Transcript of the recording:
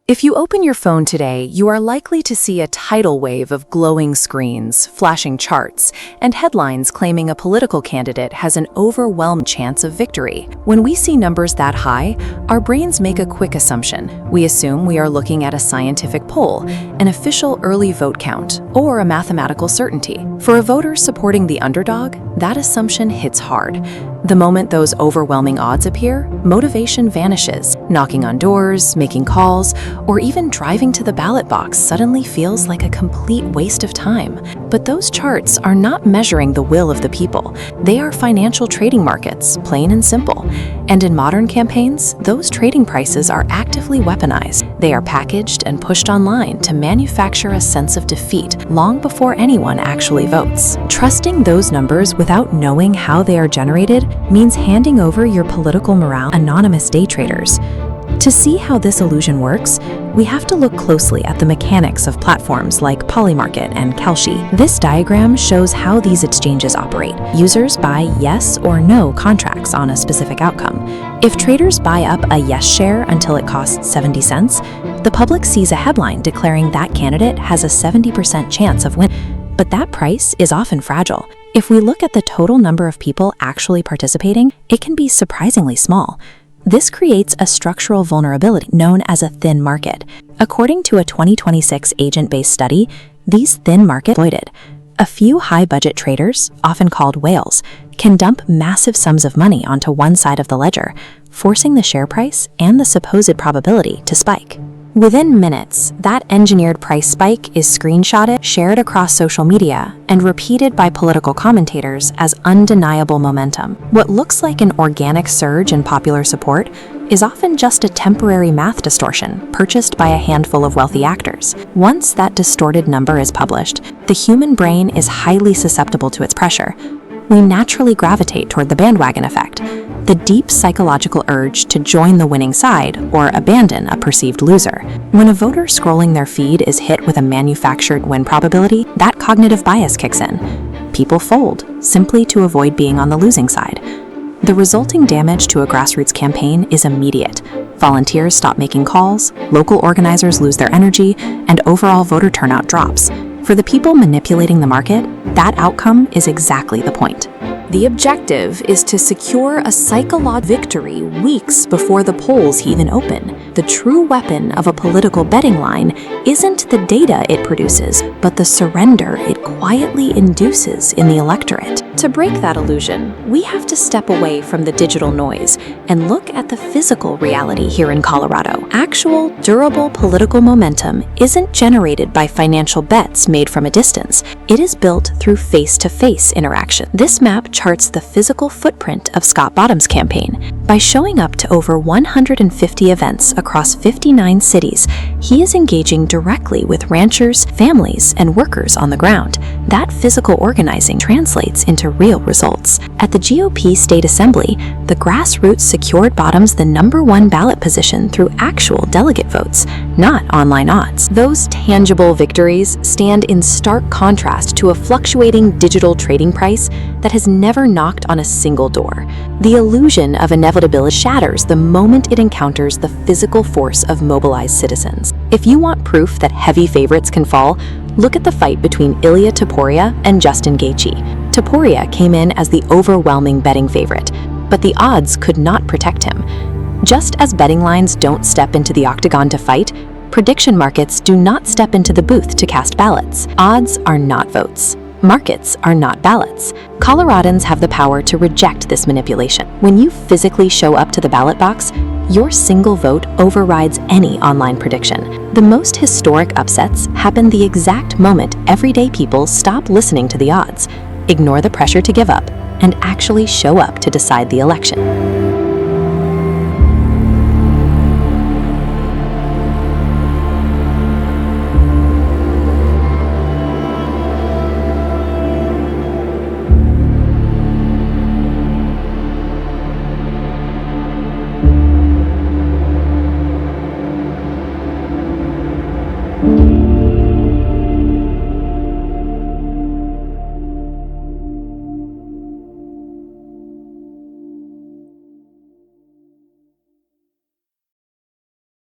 If you open your phone today, you are likely to see a tidal wave of glowing screens, flashing charts, and headlines claiming a political candidate has an overwhelming chance of victory. When we see numbers that high, our brains make a quick assumption. We assume we are looking at a scientific poll, an official early vote count, or a mathematical certainty. For a voter supporting the underdog, that assumption hits hard. The moment those overwhelming odds appear, motivation vanishes. Knocking on doors, making calls, or even driving to the ballot box suddenly feels like a complete waste of time. But those charts are not measuring the will of the people. They are financial trading markets, plain and simple. And in modern campaigns, those trading prices are actively weaponized. They are packaged and pushed online to manufacture a sense of defeat long before anyone actually votes. Trusting those numbers without knowing how they are generated means handing over your political morale to anonymous day traders. To see how this illusion works, we have to look closely at the mechanics of platforms like Polymarket and 𝗕𝗂𝘁. This diagram shows how these exchanges operate. Users buy yes or no contracts on a specific outcome. If traders buy up a yes share until it costs 70 cents, the public sees a headline declaring that candidate has a 70% chance of winning. But that price is often fragile. If we look at the total number of people actually participating, it can be surprisingly small. This creates a structural vulnerability known as a thin market. According to a 2026 agent-based study, these thin markets are exploited. A few high-budget traders, often called whales, can dump massive sums of money onto one side of the ledger, forcing the share price and the supposed probability to spike. Within minutes, that engineered price spike is screenshotted, shared across social media, and repeated by political commentators as undeniable momentum. What looks like an organic surge in popular support is often just a temporary math distortion purchased by a handful of wealthy actors. Once that distorted number is published, the human brain is highly susceptible to its pressure. We naturally gravitate toward the bandwagon effect, the deep psychological urge to join the winning side or abandon a perceived loser. When a voter scrolling their feed is hit with a manufactured win probability, that cognitive bias kicks in. People fold, simply to avoid being on the losing side. The resulting damage to a grassroots campaign is immediate. Volunteers stop making calls, local organizers lose their energy, and overall voter turnout drops. For the people manipulating the market, that outcome is exactly the point. The objective is to secure a psychological victory weeks before the polls even open. The true weapon of a political betting line isn't the data it produces, but the surrender it quietly induces in the electorate. To break that illusion, we have to step away from the digital noise and look at the physical reality here in Colorado. Actual, durable political momentum isn't generated by financial bets made from a distance. It is built through face-to-face interaction. This map charts the physical footprint of Scott Bottom's campaign. By showing up to over 150 events across 59 cities, he is engaging directly with ranchers, families, and workers on the ground. That physical organizing translates into real results. At the GOP State Assembly, the grassroots secured Bottom's the #1 ballot position through actual delegate votes, not online odds. Those tangible victories stand in stark contrast to a fluctuating digital trading price that has never knocked on a single door. The illusion of inevitability shatters the moment it encounters the physical force of mobilized citizens. If you want proof that heavy favorites can fall, look at the fight between Ilya Taporia and Justin Gaethje. Taporia came in as the overwhelming betting favorite, but the odds could not protect him. Just as betting lines don't step into the octagon to fight, prediction markets do not step into the booth to cast ballots. Odds are not votes. Markets are not ballots. Coloradans have the power to reject this manipulation. When you physically show up to the ballot box, your single vote overrides any online prediction. The most historic upsets happen the exact moment everyday people stop listening to the odds, ignore the pressure to give up, and actually show up to decide the election.